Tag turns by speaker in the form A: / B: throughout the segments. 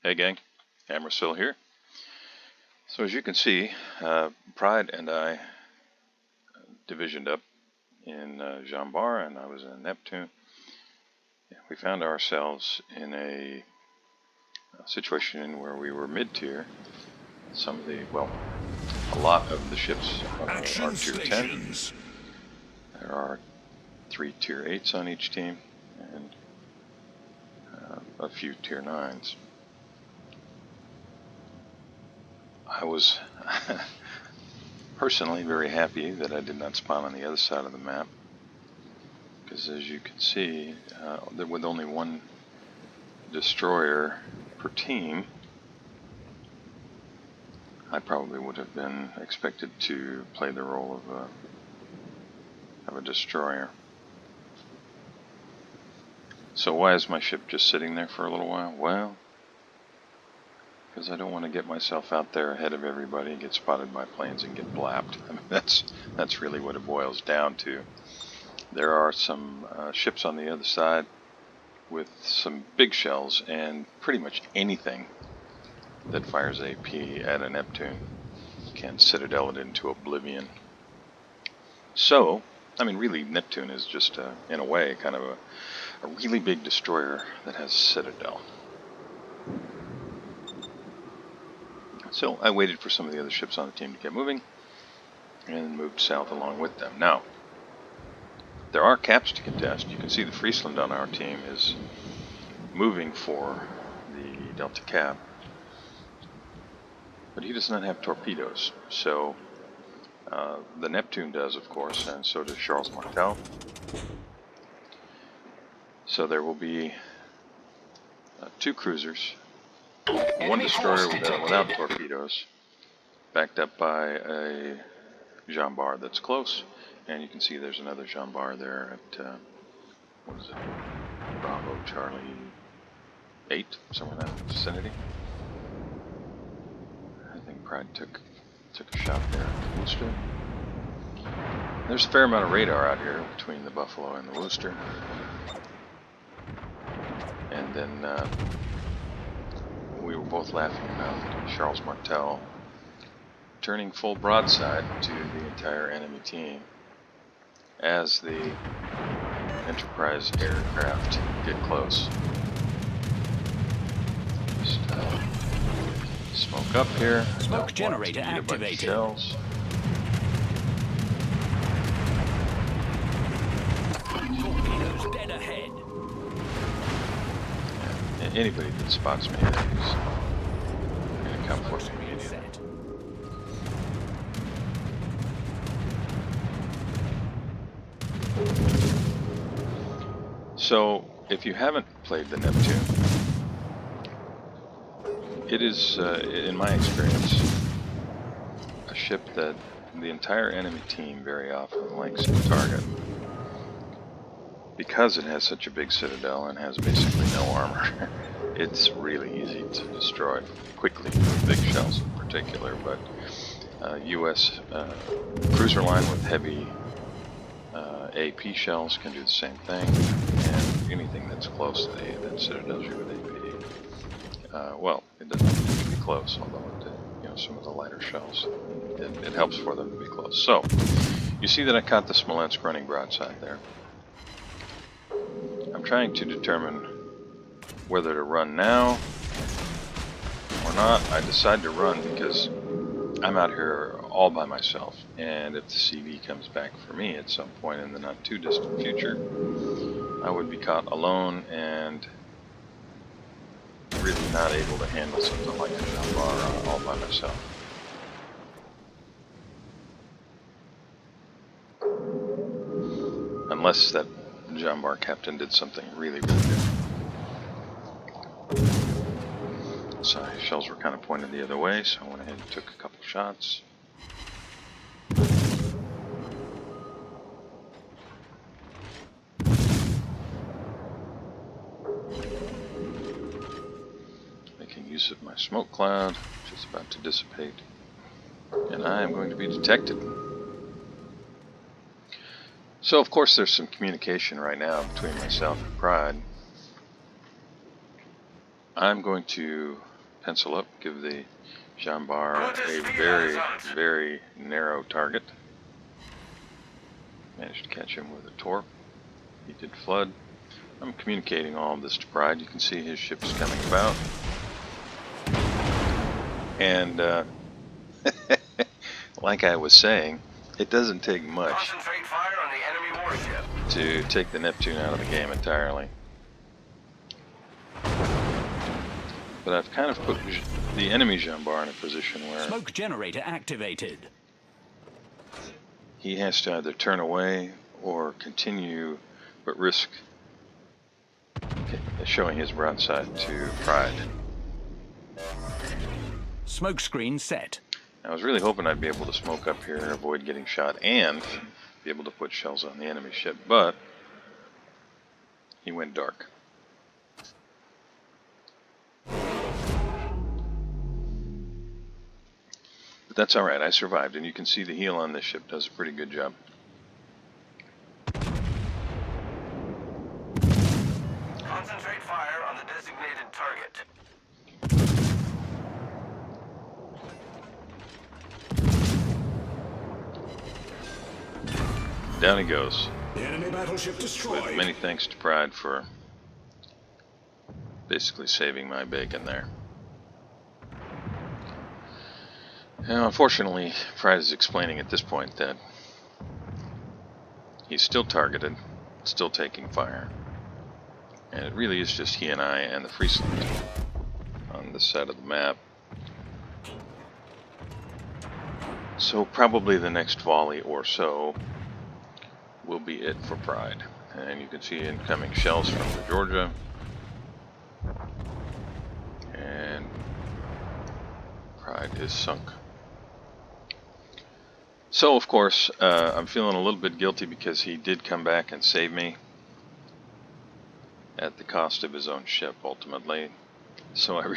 A: Hey gang, Hammersill here. So as you can see, Pride and I divisioned up in Jean Bar, and I was in Neptune. We found ourselves in a situation where we were mid-tier. Some of the, well, a lot of the ships are tier 10. There are 3 tier 8s on each team, and a few tier 9s. I was personally very happy that I did not spawn on the other side of the map, because as you can see, with only one destroyer per team, I probably would have been expected to play the role of a destroyer. So why is my ship just sitting there for a little while? Well, because I don't want to get myself out there ahead of everybody, get spotted by planes, and get blapped. I mean, that's really what it boils down to. There are some ships on the other side with some big shells, and pretty much anything that fires AP at a Neptune can citadel it into oblivion. So, I mean, really, Neptune is just, in a way, kind of a really big destroyer that has citadel. So I waited for some of the other ships on the team to get moving, and moved south along with them. Now, there are caps to contest. You can see the Friesland on our team is moving for the Delta cap, but he does not have torpedoes. So the Neptune does, of course, and so does Charles Martel. So there will be 2 cruisers, 1 destroyer without torpedoes, backed up by a Jean Bar that's close, and you can see there's another Jean Bar there at, what is it, Bravo Charlie 8, somewhere in that vicinity. I think Pride took a shot there at the Worcester. There's a fair amount of radar out here between the Buffalo and the Worcester. And then we were both laughing about Charles Martel turning full broadside to the entire enemy team as the Enterprise aircraft get close. Just smoke up here.
B: Smoke generator activated.
A: Shells.
B: Torpedoes dead ahead.
A: And anybody that spots me is going to come for me immediately. So, if you haven't played the Neptune, it is, in my experience, a ship that the entire enemy team very often likes to target, because it has such a big citadel and has basically no armor. It's really easy to destroy quickly with big shells in particular, but US cruiser line with heavy AP shells can do the same thing, and anything that's close to that citadels you with AP. Well, it doesn't have to be close, although some of the lighter shells, it helps for them to be close. So, you see that I caught the Smolensk running broadside there. I'm trying to determine whether to run now or not. I decide to run because I'm out here all by myself, and if the CV comes back for me at some point in the not too distant future, I would be caught alone and really not able to handle something like a Jean Bar all by myself. Unless that Jean Bar captain did something really, really good. So shells were kind of pointed the other way, so I went ahead and took a couple shots. Making use of my smoke cloud, which is about to dissipate, and I am going to be detected. So of course there's some communication right now between myself and Pride. I'm going to pencil up, give the Jean Bar a very, very narrow target. Managed to catch him with a torp. He did flood. I'm communicating all of this to Pride. You can see his ship's coming about. And like I was saying, it doesn't take much to take the Neptune out of the game entirely. But I've kind of put the enemy Jean Bar in a position where
B: smoke generator activated.
A: He has to either turn away or continue, but risk showing his broadside to Pride.
B: Smoke screen set.
A: I was really hoping I'd be able to smoke up here, avoid getting shot, and be able to put shells on the enemy ship, but he went dark. But that's alright, I survived, and you can see the heel on this ship does a pretty good job.
C: Concentrate fire on the designated target.
A: Down he goes.
D: The enemy battleship destroyed.
A: With many thanks to Pride for basically saving my bacon there. Now, unfortunately, Pride is explaining at this point that he's still targeted, still taking fire. And it really is just he and I and the Friesland on this side of the map. So probably the next volley or so will be it for Pride. And you can see incoming shells from the Georgia. And Pride is sunk. So, of course, I'm feeling a little bit guilty because he did come back and save me at the cost of his own ship, ultimately. So I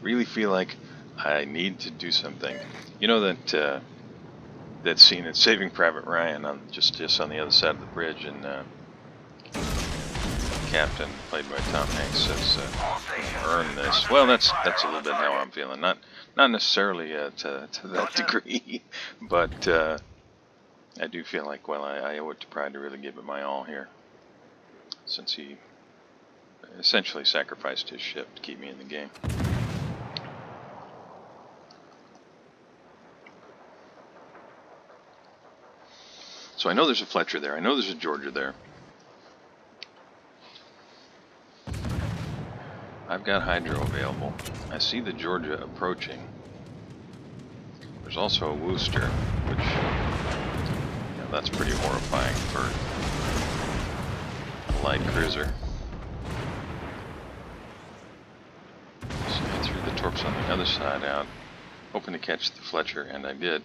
A: really feel like I need to do something. You know that that scene in Saving Private Ryan, on just on the other side of the bridge, and Captain, played by Tom Hanks, says, "Earn this." Well, that's a little bit how I'm feeling. Not necessarily to that degree, but I do feel like, well, I owe it to Pride to really give it my all here, since he essentially sacrificed his ship to keep me in the game. So I know there's a Fletcher there. I know there's a Georgia there. I've got hydro available. I see the Georgia approaching. There's also a Worcester, which, you know, that's pretty horrifying for a light cruiser. So I threw the torps on the other side out, hoping to catch the Fletcher, and I did.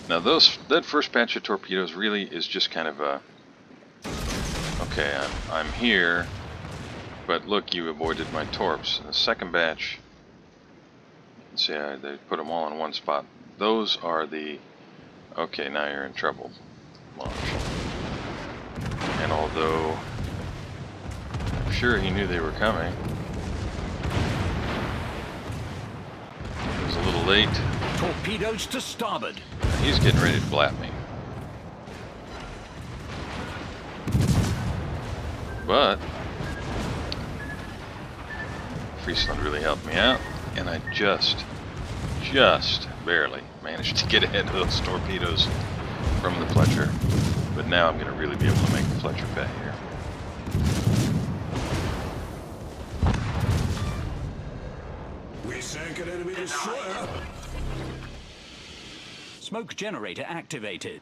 A: Now that first batch of torpedoes really is just kind of a, okay, I'm here, but look, you avoided my torps. And the second batch, you can see they put them all in one spot. Those are the, okay, now you're in trouble launch. And although I'm sure he knew they were coming, it was a little late.
B: Torpedoes to starboard.
A: He's getting ready to blap me. But Friesland really helped me out, and I just barely managed to get ahead of those torpedoes from the Fletcher. But now I'm going to really be able to make the Fletcher pay here.
D: We sank an enemy destroyer.
B: Smoke generator activated.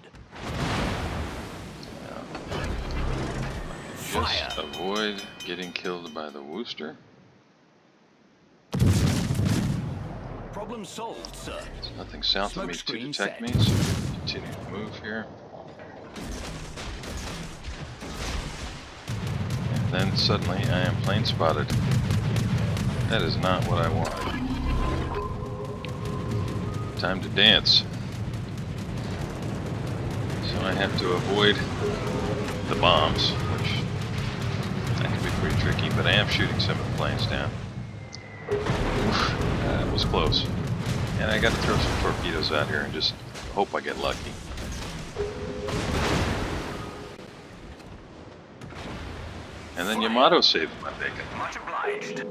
A: Just avoid getting killed by the Worcester.
B: Problem solved, sir.
A: There's nothing south of me to detect me,
B: set.
A: so continue to move here. And then suddenly I am plane spotted. That is not what I wanted. Time to dance. So I have to avoid the bombs, which that can be pretty tricky, but I am shooting some of the planes down. Oof, that was close. And I got to throw some torpedoes out here and just hope I get lucky. And then Yamato saved my bacon.
C: Much obliged.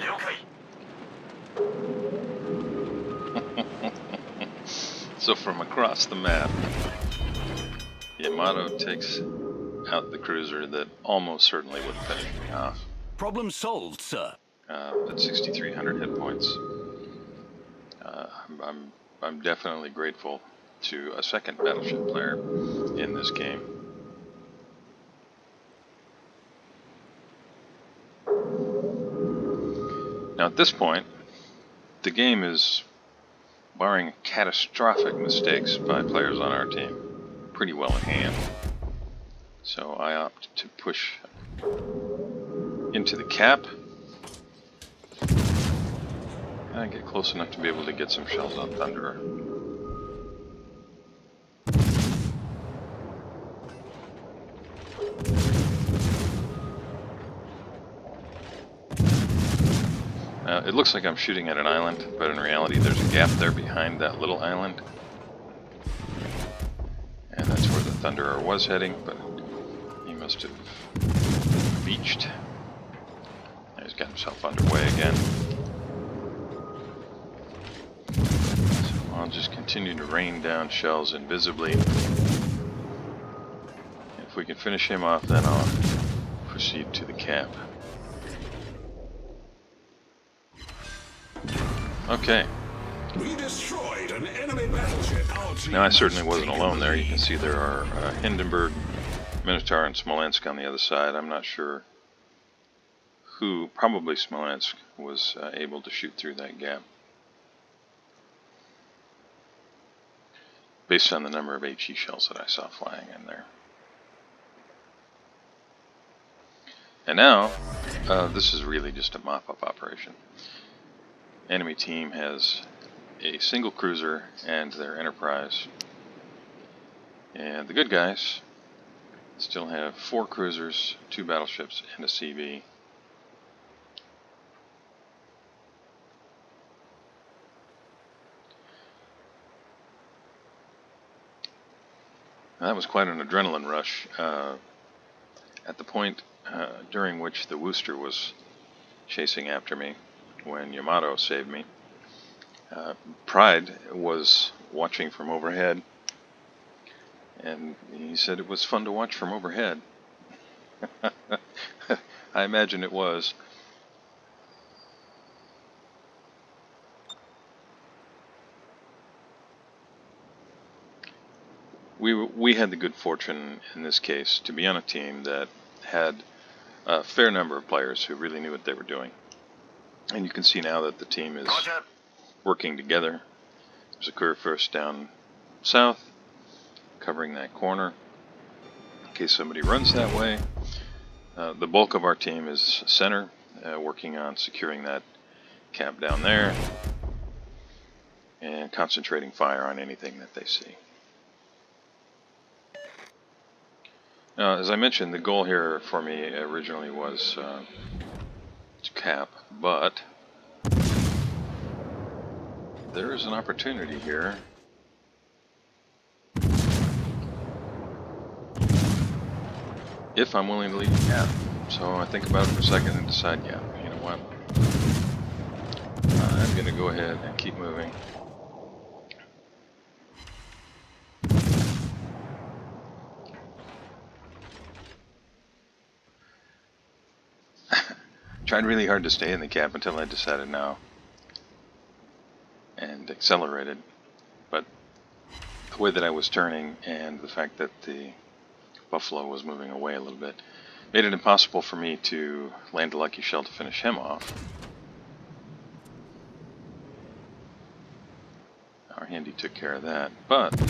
C: Okay.
A: So from across the map, Yamato takes out the cruiser that almost certainly would finish me off.
B: Problem solved, sir.
A: At 6,300 hit points. I'm definitely grateful to a second battleship player in this game. Now at this point, the game is, barring catastrophic mistakes by players on our team, pretty well in hand. So I opt to push into the cap. And I get close enough to be able to get some shells on Thunderer. It looks like I'm shooting at an island, but in reality there's a gap there behind that little island. And that's where the Thunderer was heading, but he must have beached. And he's got himself underway again. So I'll just continue to rain down shells invisibly. If we can finish him off, then I'll proceed to the cap.
D: Okay. We destroyed an enemy battleship.
A: Now, I certainly wasn't alone there. You can see there are Hindenburg, Minotaur, and Smolensk on the other side. I'm not sure who, probably Smolensk, was able to shoot through that gap, based on the number of HE shells that I saw flying in there. And now, this is really just a mop-up operation. Enemy team has a single cruiser and their Enterprise. And the good guys still have 4 cruisers, 2 battleships, and a CV. That was quite an adrenaline rush at the point during which the Worcester was chasing after me when Yamato saved me. Pride was watching from overhead, and he said it was fun to watch from overhead. I imagine it was. We had the good fortune in this case to be on a team that had a fair number of players who really knew what they were doing. And you can see now that the team is working together. There's a clear first down south, covering that corner in case somebody runs that way. The bulk of our team is center, working on securing that cap down there and concentrating fire on anything that they see. As I mentioned, the goal here for me originally was to cap, but there is an opportunity here if I'm willing to leave the cap. So I think about it for a second and decide, yeah, you know what, I'm going to go ahead and keep moving. Tried really hard to stay in the cap until I decided no, and accelerated. But the way that I was turning and the fact that the Buffalo was moving away a little bit made it impossible for me to land a lucky shell to finish him off. Our Handy took care of that, but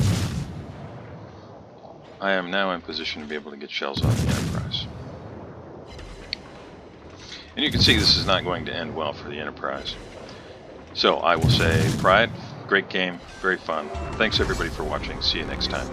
A: I am now in position to be able to get shells off the Enterprise. And you can see this is not going to end well for the Enterprise. So I will say, Pride, great game, very fun. Thanks everybody for watching. See you next time.